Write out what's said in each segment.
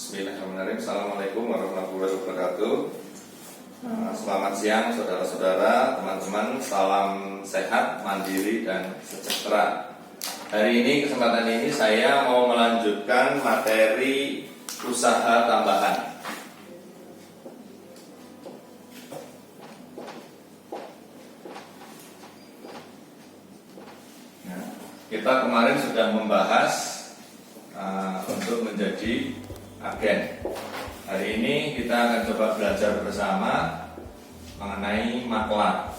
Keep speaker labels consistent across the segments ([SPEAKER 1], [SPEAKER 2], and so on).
[SPEAKER 1] Bismillahirrahmanirrahim. Assalamualaikum warahmatullahi wabarakatuh. Selamat siang saudara-saudara, teman-teman. Salam sehat, mandiri, dan sejahtera. Hari ini, kesempatan ini saya mau melanjutkan materi usaha tambahan. Kita kemarin sudah membahas untuk menjadi agen. Hari ini kita akan coba belajar bersama mengenai maklar.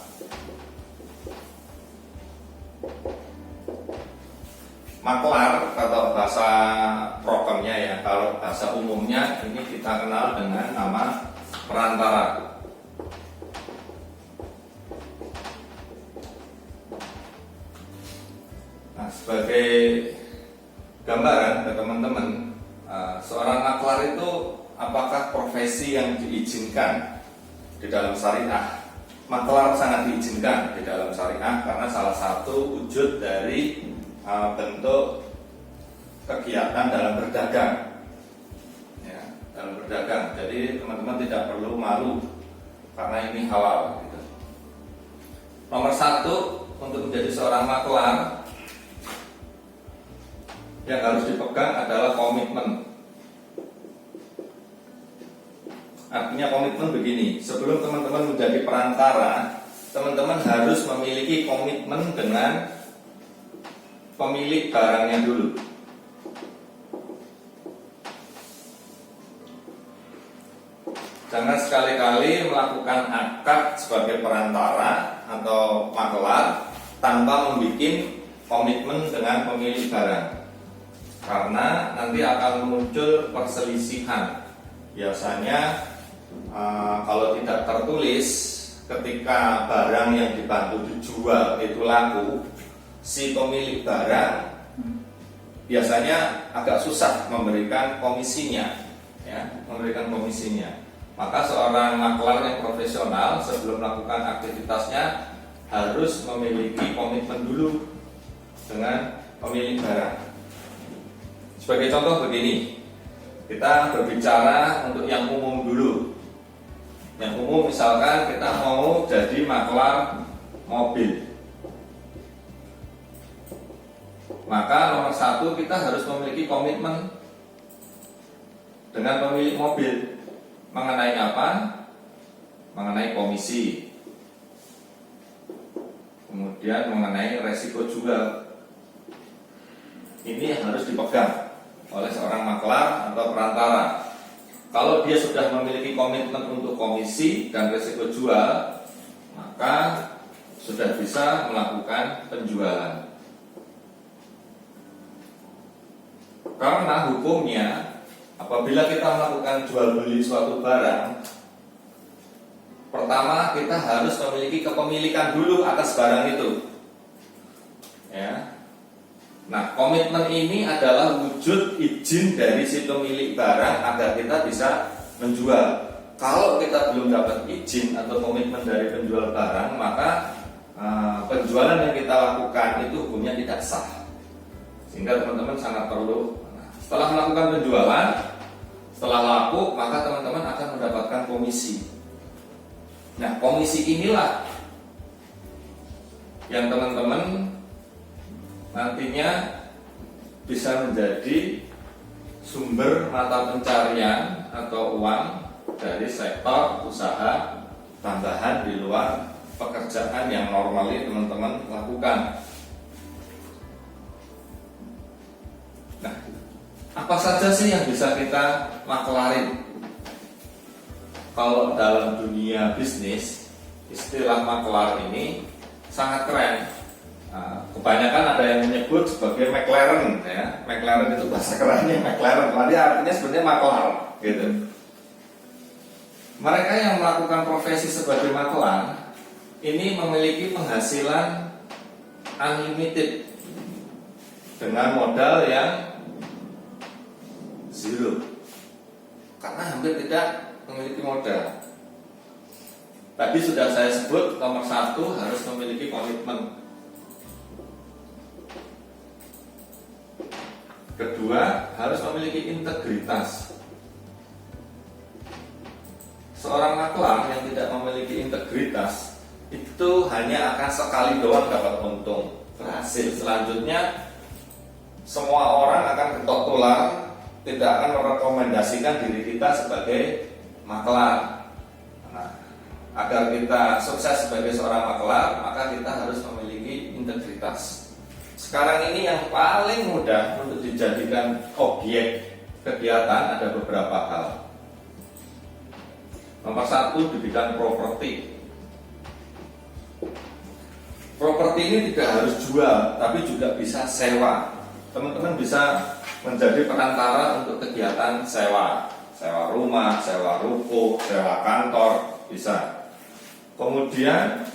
[SPEAKER 1] Maklar atau bahasa prokernya ya, kalau bahasa umumnya ini kita kenal dengan nama perantara. Nah, sebagai gambaran ke teman-teman, seorang maklar itu apakah profesi yang diizinkan di dalam syariah? Maklar sangat diizinkan di dalam syariah karena salah satu wujud dari bentuk kegiatan dalam berdagang, ya, dalam berdagang. Jadi teman-teman tidak perlu malu karena ini halal. Gitu. Nomor satu untuk menjadi seorang maklar yang harus dipegang adalah komitmen. Artinya komitmen begini, sebelum teman-teman menjadi perantara, teman-teman harus memiliki komitmen dengan pemilik barangnya dulu. Jangan sekali-kali melakukan akad sebagai perantara atau maklar tanpa membuat komitmen dengan pemilik barang. Karena nanti akan muncul perselisihan. Biasanya kalau tidak tertulis, ketika barang yang dibantu dijual itu laku, si pemilik barang biasanya agak susah memberikan komisinya, ya, memberikan komisinya. Maka seorang maklar yang profesional sebelum melakukan aktivitasnya harus memiliki komitmen dulu dengan pemilik barang. Sebagai contoh begini, kita berbicara untuk yang umum dulu. Yang umum misalkan kita mau jadi maklar mobil. Maka nomor satu kita harus memiliki komitmen dengan pemilik mobil. Mengenai apa? Mengenai komisi. Kemudian mengenai resiko jual. Ini yang harus dipegang oleh seorang maklar atau perantara. Kalau dia sudah memiliki komitmen untuk komisi dan risiko jual, maka sudah bisa melakukan penjualan. Karena hukumnya, apabila kita melakukan jual beli suatu barang, pertama kita harus memiliki kepemilikan dulu atas barang itu, ya. Nah, komitmen ini adalah wujud izin dari si pemilik barang agar kita bisa menjual. Kalau kita belum dapat izin atau komitmen dari penjual barang, maka penjualan yang kita lakukan itu hukumnya tidak sah. Sehingga teman-teman sangat perlu, setelah melakukan penjualan, setelah laku, maka teman-teman akan mendapatkan komisi. Nah, komisi inilah yang teman-teman nantinya bisa menjadi sumber mata pencarian atau uang dari sektor usaha tambahan di luar pekerjaan yang normally teman-teman lakukan. Nah, apa saja sih yang bisa kita maklarin? Kalau dalam dunia bisnis, istilah maklar ini sangat keren. Nah, kebanyakan ada yang menyebut sebagai McLaren, ya. McLaren itu bahasa kerennya McLaren, tapi artinya sebenarnya maklar, gitu. Mereka yang melakukan profesi sebagai maklar ini memiliki penghasilan unlimited dengan modal yang zero, karena hampir tidak memiliki modal. Tadi sudah saya sebut, nomor satu harus memiliki komitmen. Kedua, harus memiliki integritas. seorang maklar yang tidak memiliki integritas itu hanya akan sekali doang dapat untung, berhasil. Selanjutnya semua orang akan ketok tular, tidak akan merekomendasikan diri kita sebagai maklar. Nah, agar kita sukses sebagai seorang maklar, maka kita harus memiliki integritas. Sekarang ini yang paling mudah untuk dijadikan objek kegiatan ada beberapa hal. Nomor satu, di bidang properti. Properti ini tidak harus jual, tapi juga bisa sewa. Teman-teman bisa menjadi perantara untuk kegiatan sewa. Sewa rumah, sewa ruko, sewa kantor, bisa. Kemudian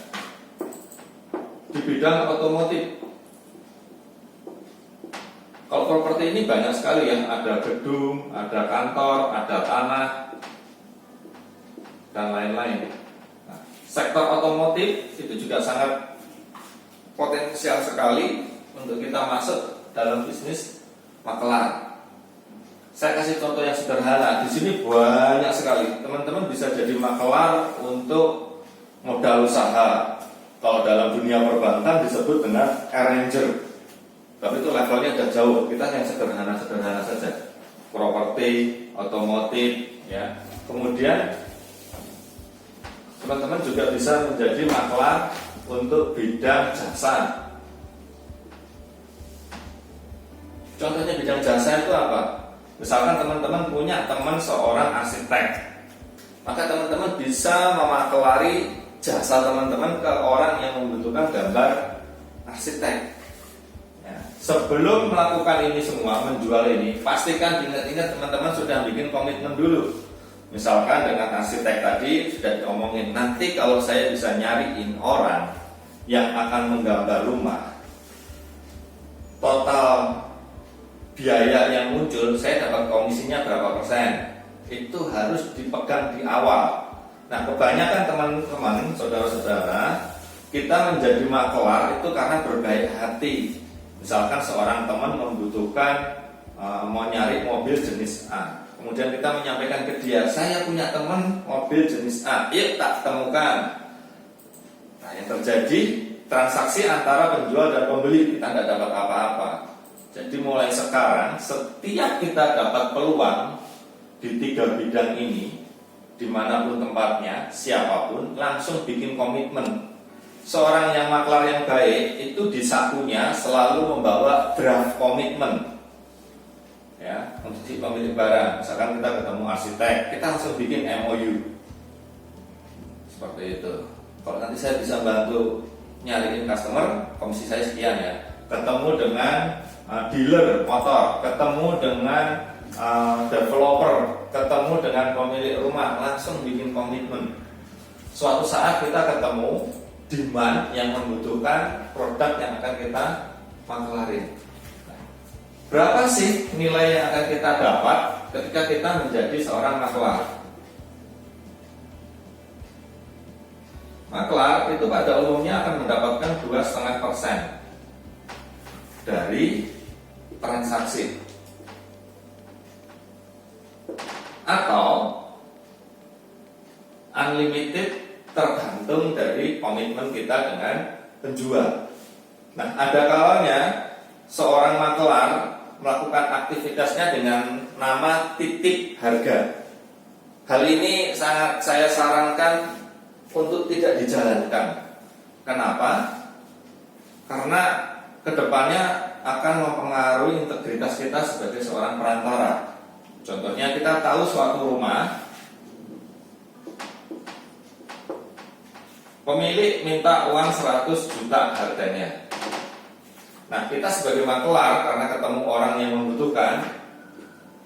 [SPEAKER 1] di bidang otomotif. Kalau properti ini banyak sekali ya, ada gedung, ada kantor, ada tanah, dan lain-lain. Nah, sektor otomotif itu juga sangat potensial sekali untuk kita masuk dalam bisnis maklar. Saya kasih contoh yang sederhana. Di sini banyak sekali teman-teman bisa jadi maklar untuk modal usaha. Kalau dalam dunia perbankan disebut dengan arranger. Tapi itu levelnya sudah jauh. Kita yang sederhana-sederhana saja. Properti, otomotif, ya. Kemudian teman-teman juga bisa menjadi maklar untuk bidang jasa. Contohnya bidang jasa itu apa? Misalkan teman-teman punya teman seorang arsitek, maka teman-teman bisa memaklari jasa teman-teman ke orang yang membutuhkan gambar arsitek. Ya. Sebelum melakukan ini semua, menjual ini, pastikan ingat-ingat teman-teman sudah bikin komitmen dulu. Misalkan dengan arsitek tadi sudah diomongin, nanti kalau saya bisa nyariin orang yang akan menggambar rumah, total biaya yang muncul saya dapat komisinya berapa persen. Itu harus dipegang di awal. Nah, kebanyakan teman-teman, saudara-saudara, kita menjadi maklar itu karena berbaik hati. Misalkan seorang teman membutuhkan mau nyari mobil jenis A, kemudian kita menyampaikan ke dia, saya punya teman mobil jenis A, yuk tak temukan. Nah, yang terjadi transaksi antara penjual dan pembeli, kita tidak dapat apa-apa. Jadi mulai sekarang setiap kita dapat peluang di 3 bidang ini, dimanapun tempatnya, siapapun, langsung bikin komitmen. Seorang yang maklar yang baik itu di sakunya selalu membawa draft komitmen, ya, untuk si pemilik barang. Misalkan kita ketemu arsitek, kita langsung bikin MOU seperti itu. Kalau nanti saya bisa bantu nyariin customer, komisi saya sekian ya. Ketemu dengan dealer motor, ketemu dengan developer, ketemu dengan pemilik rumah, langsung bikin komitmen. Suatu saat kita ketemu demand yang membutuhkan produk yang akan kita maklarin. Berapa sih nilai yang akan kita dapat ketika kita menjadi seorang maklar? Maklar itu pada umumnya akan mendapatkan 2,5% dari transaksi, atau unlimited tergantung dari komitmen kita dengan penjual. Nah, ada kalanya seorang maklar melakukan aktivitasnya dengan nama titip harga. Hal ini sangat saya sarankan untuk tidak dijalankan. Kenapa? Karena kedepannya akan mempengaruhi integritas kita sebagai seorang perantara. Contohnya kita tahu suatu rumah, pemilik minta uang 100 juta harganya. Nah, kita sebagai maklar karena ketemu orang yang membutuhkan,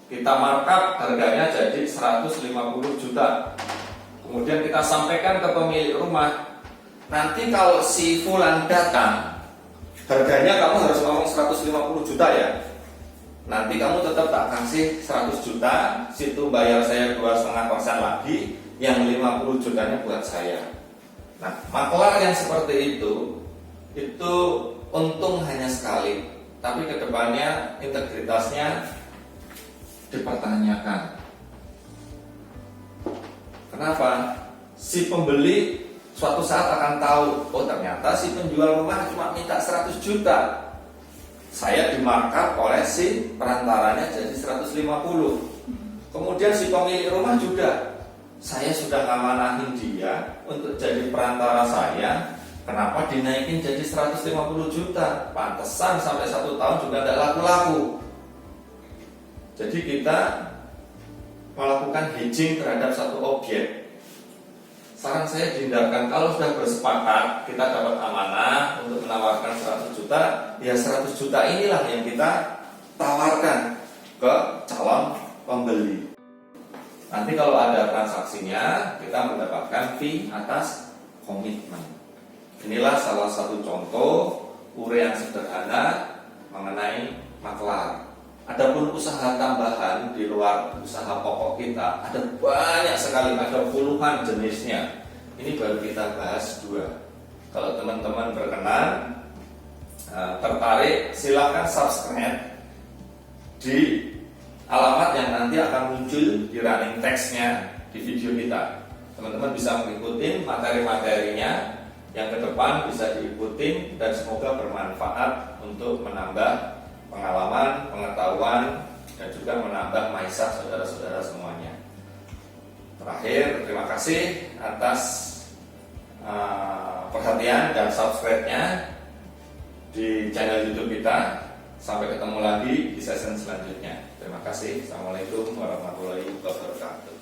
[SPEAKER 1] kita markup harganya jadi 150 juta. Kemudian kita sampaikan ke pemilik rumah, nanti kalau si fulan datang, harganya kamu harus ngomong 150 juta ya. Nanti kamu tetap tak kasih 100 juta, situ bayar saya 2,5% lagi, yang 50 jutanya buat saya. Nah, maklar yang seperti itu untung hanya sekali, tapi kedepannya integritasnya dipertanyakan. Kenapa? Si pembeli suatu saat akan tahu, oh ternyata si penjual rumah cuma minta 100 juta. Saya dimarkup oleh si perantaranya jadi 150. Kemudian si pemilik rumah juga, saya sudah ngamanahin dia untuk jadi perantara saya, kenapa dinaikin jadi 150 juta? Pantesan sampai 1 tahun juga tidak laku-laku. Jadi kita melakukan hedging terhadap satu objek. Saran saya dihindarkan, kalau sudah bersepakat kita dapat amanah untuk menawarkan 100 juta, ya 100 juta inilah yang kita tawarkan ke calon pembeli. Nanti kalau ada transaksinya, kita mendapatkan fee atas komitmen. Inilah salah satu contoh uraian sederhana mengenai maklar. Adapun usaha tambahan di luar usaha pokok kita ada banyak sekali, ada puluhan jenisnya. Ini baru kita bahas 2. Kalau teman-teman berkenan, tertarik, silakan subscribe di alamat yang nanti akan muncul di running text-nya di video kita. Teman-teman bisa mengikuti materi-materinya yang ke depan, bisa diikuti dan semoga bermanfaat untuk menambah pengalaman, pengetahuan, dan juga menambah maisah saudara-saudara semuanya. Terakhir, terima kasih atas perhatian dan subscribe-nya di channel YouTube kita. Sampai ketemu lagi di session selanjutnya. Terima kasih. Assalamualaikum warahmatullahi wabarakatuh.